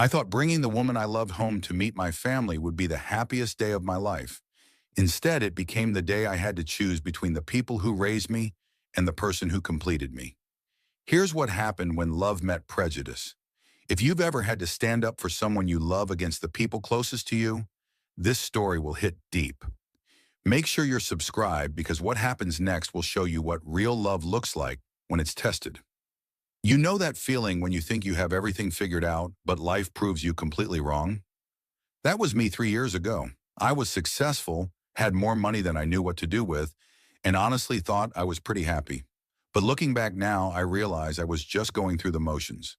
I thought bringing the woman I loved home to meet my family would be the happiest day of my life. Instead, it became the day I had to choose between the people who raised me and the person who completed me. Here's what happened when love met prejudice. If you've ever had to stand up for someone you love against the people closest to you, this story will hit deep. Make sure you're subscribed because what happens next will show you what real love looks like when it's tested. You know that feeling when you think you have everything figured out, but life proves you completely wrong? That was me 3 years ago. I was successful, had more money than I knew what to do with, and honestly thought I was pretty happy. But looking back now, I realize I was just going through the motions.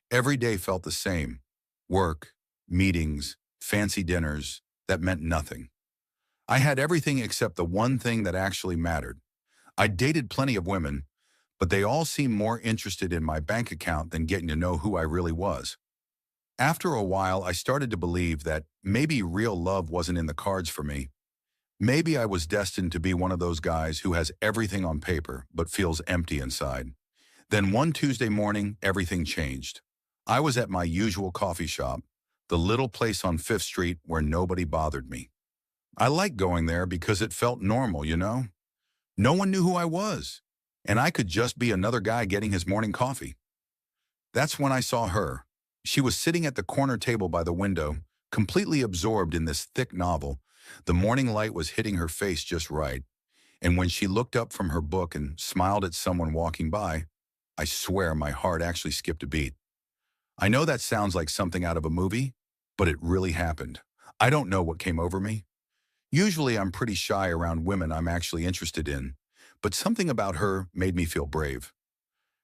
Every day felt the same. Work, meetings, fancy dinners that meant nothing. I had everything except the one thing that actually mattered. I dated plenty of women, but they all seemed more interested in my bank account than getting to know who I really was. After a while, I started to believe that maybe real love wasn't in the cards for me. Maybe I was destined to be one of those guys who has everything on paper but feels empty inside. Then one Tuesday morning, everything changed. I was at my usual coffee shop, the little place on Fifth Street where nobody bothered me. I liked going there because it felt normal, you know? No one knew who I was, and I could just be another guy getting his morning coffee. That's when I saw her. She was sitting at the corner table by the window, completely absorbed in this thick novel. The morning light was hitting her face just right, and when she looked up from her book and smiled at someone walking by, I swear my heart actually skipped a beat. I know that sounds like something out of a movie, but it really happened. I don't know what came over me. Usually I'm pretty shy around women I'm actually interested in, but something about her made me feel brave.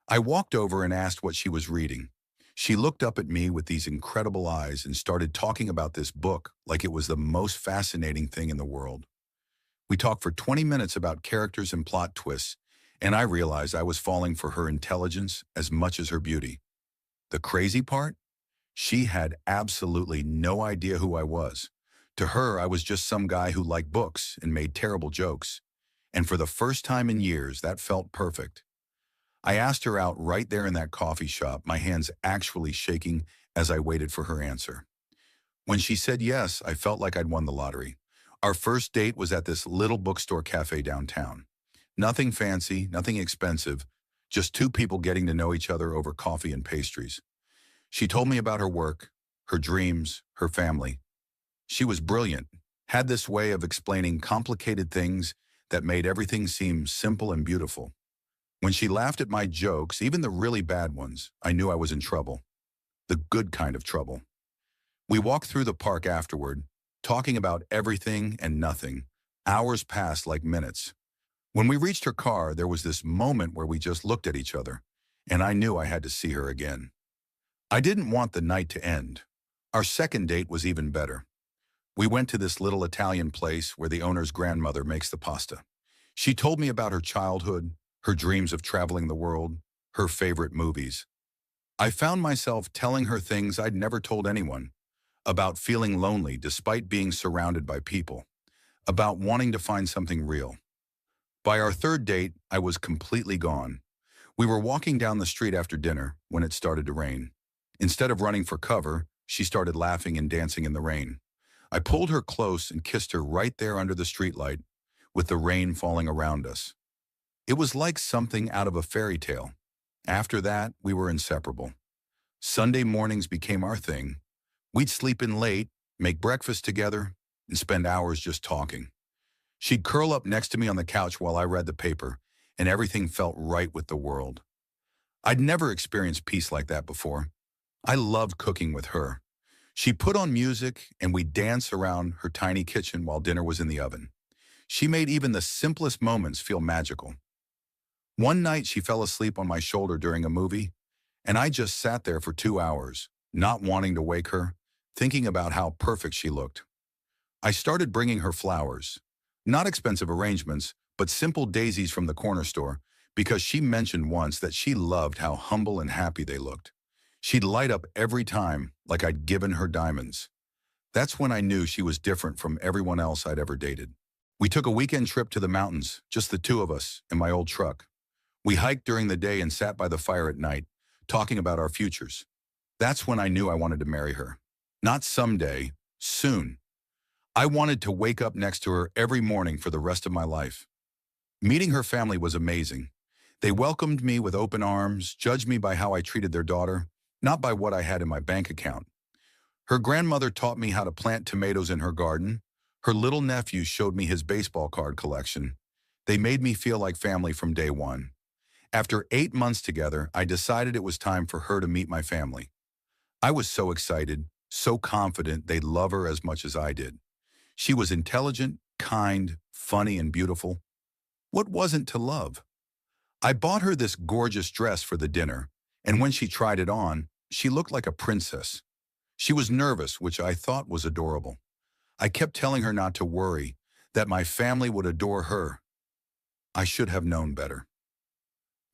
I walked over and asked what she was reading. She looked up at me with these incredible eyes and started talking about this book like it was the most fascinating thing in the world. We talked for 20 minutes about characters and plot twists, and I realized I was falling for her intelligence as much as her beauty. The crazy part? She had absolutely no idea who I was. To her, I was just some guy who liked books and made terrible jokes. And for the first time in years, that felt perfect. I asked her out right there in that coffee shop, my hands actually shaking as I waited for her answer. When she said yes, I felt like I'd won the lottery. Our first date was at this little bookstore cafe downtown. Nothing fancy, nothing expensive, just two people getting to know each other over coffee and pastries. She told me about her work, her dreams, her family. She was brilliant, had this way of explaining complicated things that made everything seem simple and beautiful. When she laughed at my jokes, even the really bad ones, I knew I was in trouble. The good kind of trouble. We walked through the park afterward, talking about everything and nothing. Hours passed like minutes. When we reached her car, there was this moment where we just looked at each other, and I knew I had to see her again. I didn't want the night to end. Our second date was even better. We went to this little Italian place where the owner's grandmother makes the pasta. She told me about her childhood, her dreams of traveling the world, her favorite movies. I found myself telling her things I'd never told anyone, about feeling lonely despite being surrounded by people, about wanting to find something real. By our third date, I was completely gone. We were walking down the street after dinner when it started to rain. Instead of running for cover, she started laughing and dancing in the rain. I pulled her close and kissed her right there under the streetlight, with the rain falling around us. It was like something out of a fairy tale. After that, we were inseparable. Sunday mornings became our thing. We'd sleep in late, make breakfast together, and spend hours just talking. She'd curl up next to me on the couch while I read the paper, and everything felt right with the world. I'd never experienced peace like that before. I loved cooking with her. She put on music, and we'd dance around her tiny kitchen while dinner was in the oven. She made even the simplest moments feel magical. One night, she fell asleep on my shoulder during a movie, and I just sat there for 2 hours, not wanting to wake her, thinking about how perfect she looked. I started bringing her flowers, not expensive arrangements, but simple daisies from the corner store, because she mentioned once that she loved how humble and happy they looked. She'd light up every time like I'd given her diamonds. That's when I knew she was different from everyone else I'd ever dated. We took a weekend trip to the mountains, just the two of us, in my old truck. We hiked during the day and sat by the fire at night, talking about our futures. That's when I knew I wanted to marry her. Not someday, soon. I wanted to wake up next to her every morning for the rest of my life. Meeting her family was amazing. They welcomed me with open arms, judged me by how I treated their daughter, not by what I had in my bank account. Her grandmother taught me how to plant tomatoes in her garden. Her little nephew showed me his baseball card collection. They made me feel like family from day one. After 8 months together, I decided it was time for her to meet my family. I was so excited, so confident they'd love her as much as I did. She was intelligent, kind, funny, and beautiful. What wasn't to love? I bought her this gorgeous dress for the dinner, and when she tried it on, she looked like a princess. She was nervous, which I thought was adorable. I kept telling her not to worry, that my family would adore her. I should have known better.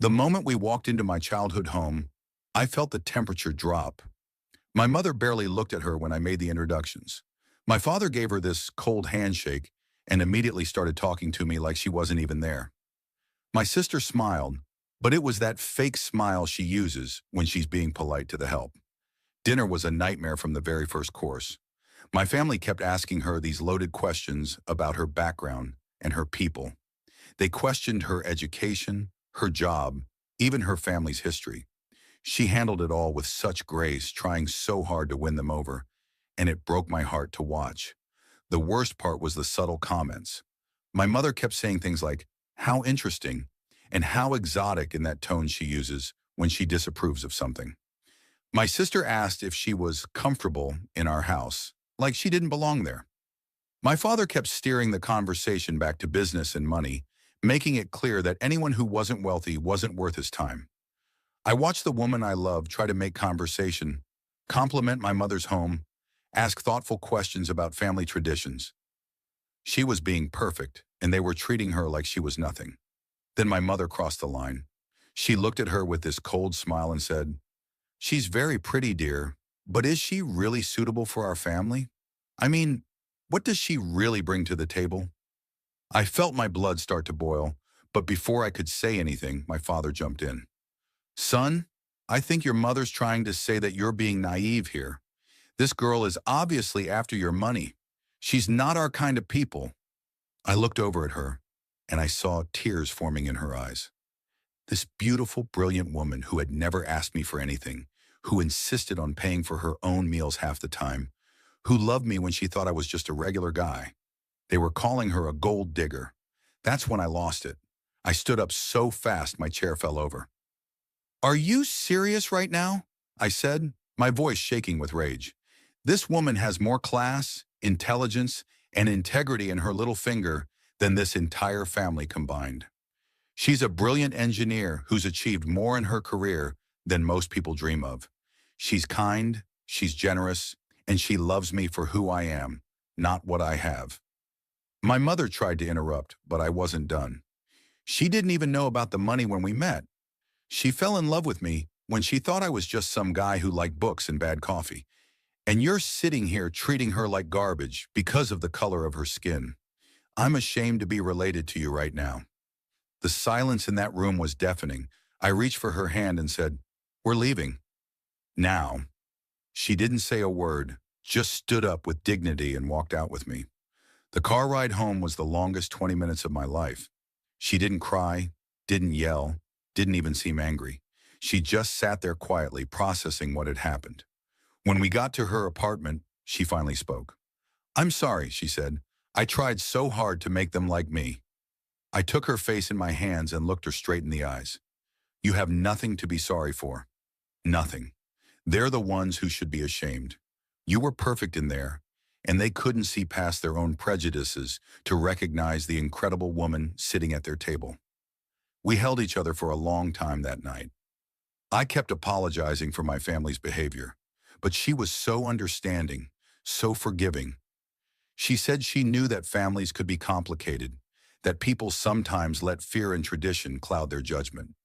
The moment we walked into my childhood home, I felt the temperature drop. My mother barely looked at her when I made the introductions. My father gave her this cold handshake and immediately started talking to me like she wasn't even there. My sister smiled, but it was that fake smile she uses when she's being polite to the help. Dinner was a nightmare from the very first course. My family kept asking her these loaded questions about her background and her people. They questioned her education, her job, even her family's history. She handled it all with such grace, trying so hard to win them over, and it broke my heart to watch. The worst part was the subtle comments. My mother kept saying things like, "How interesting," and "how exotic" in that tone she uses when she disapproves of something. My sister asked if she was comfortable in our house, like she didn't belong there. My father kept steering the conversation back to business and money, making it clear that anyone who wasn't wealthy wasn't worth his time. I watched the woman I love try to make conversation, compliment my mother's home, ask thoughtful questions about family traditions. She was being perfect, and they were treating her like she was nothing. Then my mother crossed the line. She looked at her with this cold smile and said, "She's very pretty, dear, but is she really suitable for our family? I mean, what does she really bring to the table?" I felt my blood start to boil, but before I could say anything, my father jumped in. "Son, I think your mother's trying to say that you're being naive here. This girl is obviously after your money. She's not our kind of people." I looked over at her, and I saw tears forming in her eyes. This beautiful, brilliant woman who had never asked me for anything, who insisted on paying for her own meals half the time, who loved me when she thought I was just a regular guy. They were calling her a gold digger. That's when I lost it. I stood up so fast my chair fell over. "Are you serious right now?" I said, my voice shaking with rage. "This woman has more class, intelligence, and integrity in her little finger than this entire family combined. She's a brilliant engineer who's achieved more in her career than most people dream of. She's kind, she's generous, and she loves me for who I am, not what I have." My mother tried to interrupt, but I wasn't done. "She didn't even know about the money when we met. She fell in love with me when she thought I was just some guy who liked books and bad coffee. And you're sitting here treating her like garbage because of the color of her skin. I'm ashamed to be related to you right now." The silence in that room was deafening. I reached for her hand and said, "We're leaving. Now." She didn't say a word, just stood up with dignity and walked out with me. The car ride home was the longest 20 minutes of my life. She didn't cry, didn't yell, didn't even seem angry. She just sat there quietly, processing what had happened. When we got to her apartment, she finally spoke. "I'm sorry," she said. "I tried so hard to make them like me." I took her face in my hands and looked her straight in the eyes. "You have nothing to be sorry for. Nothing. They're the ones who should be ashamed. You were perfect in there, and they couldn't see past their own prejudices to recognize the incredible woman sitting at their table." We held each other for a long time that night. I kept apologizing for my family's behavior, but she was so understanding, so forgiving. She said she knew that families could be complicated, that people sometimes let fear and tradition cloud their judgment.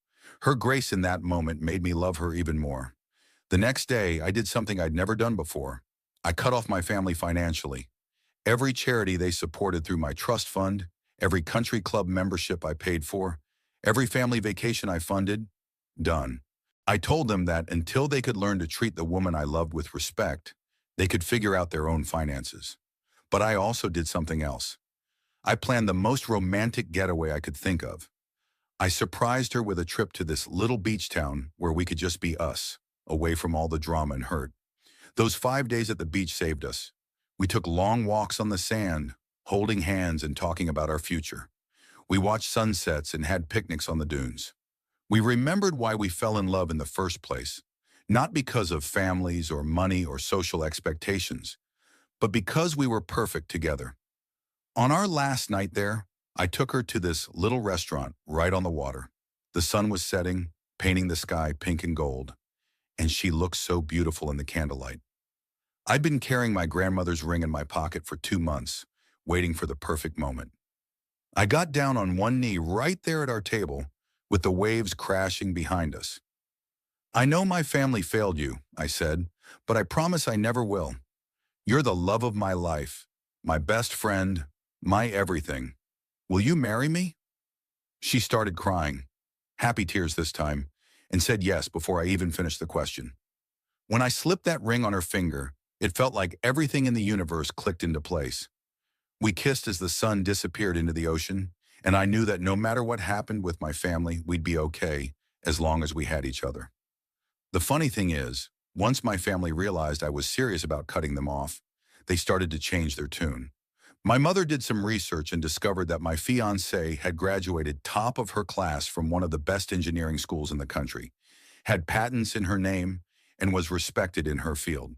Her grace in that moment made me love her even more. The next day, I did something I'd never done before. I cut off my family financially. Every charity they supported through my trust fund, every country club membership I paid for, every family vacation I funded, done. I told them that until they could learn to treat the woman I loved with respect, they could figure out their own finances. But I also did something else. I planned the most romantic getaway I could think of. I surprised her with a trip to this little beach town where we could just be us, away from all the drama and hurt. Those 5 days at the beach saved us. We took long walks on the sand, holding hands and talking about our future. We watched sunsets and had picnics on the dunes. We remembered why we fell in love in the first place, not because of families or money or social expectations, but because we were perfect together. On our last night there, I took her to this little restaurant right on the water. The sun was setting, painting the sky pink and gold, and she looked so beautiful in the candlelight. I'd been carrying my grandmother's ring in my pocket for 2 months, waiting for the perfect moment. I got down on one knee right there at our table, with the waves crashing behind us. "I know my family failed you," I said, "but I promise I never will. You're the love of my life, my best friend, my everything. Will you marry me?" She started crying, happy tears this time, and said yes before I even finished the question. When I slipped that ring on her finger, it felt like everything in the universe clicked into place. We kissed as the sun disappeared into the ocean, and I knew that no matter what happened with my family, we'd be okay as long as we had each other. The funny thing is, once my family realized I was serious about cutting them off, they started to change their tune. My mother did some research and discovered that my fiancé had graduated top of her class from one of the best engineering schools in the country, had patents in her name, and was respected in her field.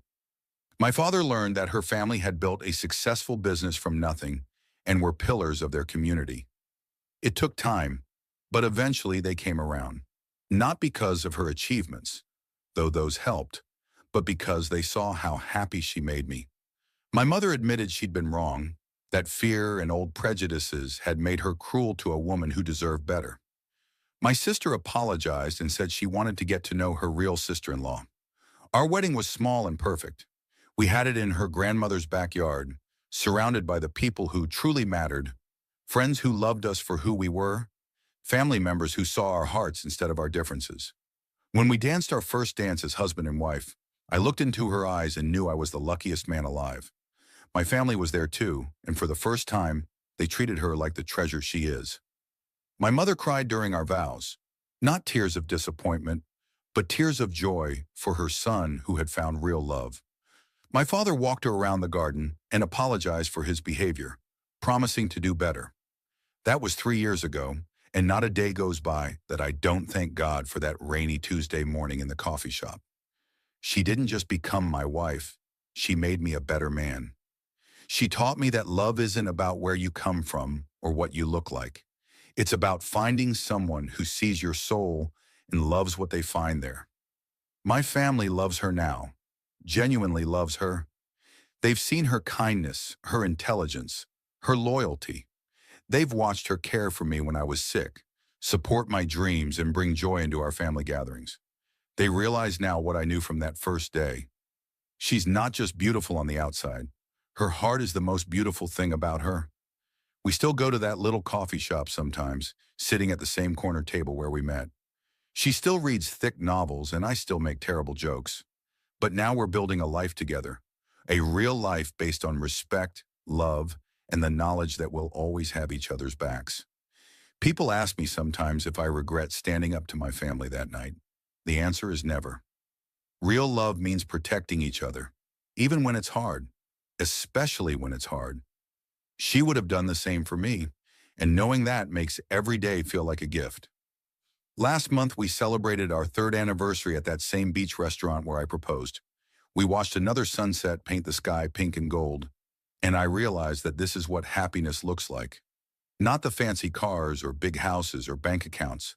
My father learned that her family had built a successful business from nothing and were pillars of their community. It took time, but eventually they came around. Not because of her achievements, though those helped, but because they saw how happy she made me. My mother admitted she'd been wrong, that fear and old prejudices had made her cruel to a woman who deserved better. My sister apologized and said she wanted to get to know her real sister-in-law. Our wedding was small and perfect. We had it in her grandmother's backyard, surrounded by the people who truly mattered, friends who loved us for who we were, family members who saw our hearts instead of our differences. When we danced our first dance as husband and wife, I looked into her eyes and knew I was the luckiest man alive. My family was there too, and for the first time, they treated her like the treasure she is. My mother cried during our vows, not tears of disappointment, but tears of joy for her son who had found real love. My father walked her around the garden and apologized for his behavior, promising to do better. That was 3 years ago, and not a day goes by that I don't thank God for that rainy Tuesday morning in the coffee shop. She didn't just become my wife, she made me a better man. She taught me that love isn't about where you come from or what you look like. It's about finding someone who sees your soul and loves what they find there. My family loves her now, genuinely loves her. They've seen her kindness, her intelligence, her loyalty. They've watched her care for me when I was sick, support my dreams, and bring joy into our family gatherings. They realize now what I knew from that first day. She's not just beautiful on the outside. Her heart is the most beautiful thing about her. We still go to that little coffee shop sometimes, sitting at the same corner table where we met. She still reads thick novels and I still make terrible jokes. But now we're building a life together, a real life based on respect, love, and the knowledge that we'll always have each other's backs. People ask me sometimes if I regret standing up to my family that night. The answer is never. Real love means protecting each other, even when it's hard, especially when it's hard. She would have done the same for me, and knowing that makes every day feel like a gift. Last month, we celebrated our 3rd anniversary at that same beach restaurant where I proposed. We watched another sunset paint the sky pink and gold, and I realized that this is what happiness looks like. Not the fancy cars or big houses or bank accounts,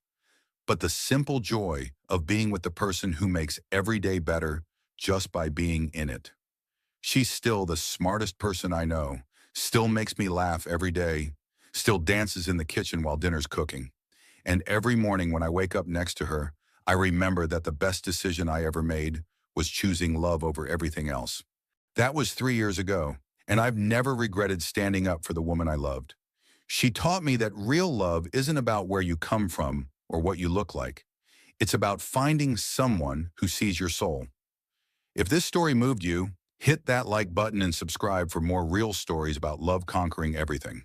but the simple joy of being with the person who makes every day better just by being in it. She's still the smartest person I know, still makes me laugh every day, still dances in the kitchen while dinner's cooking. And every morning when I wake up next to her, I remember that the best decision I ever made was choosing love over everything else. That was 3 years ago, and I've never regretted standing up for the woman I loved. She taught me that real love isn't about where you come from or what you look like. It's about finding someone who sees your soul. If this story moved you, hit that like button and subscribe for more real stories about love conquering everything.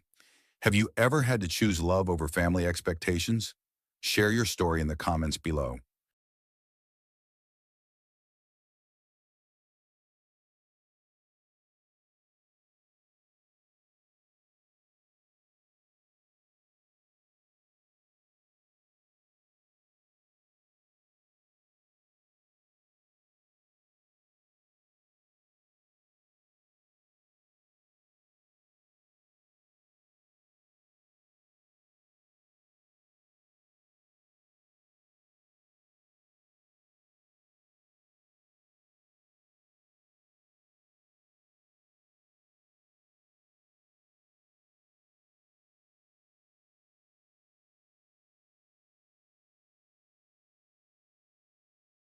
Have you ever had to choose love over family expectations? Share your story in the comments below.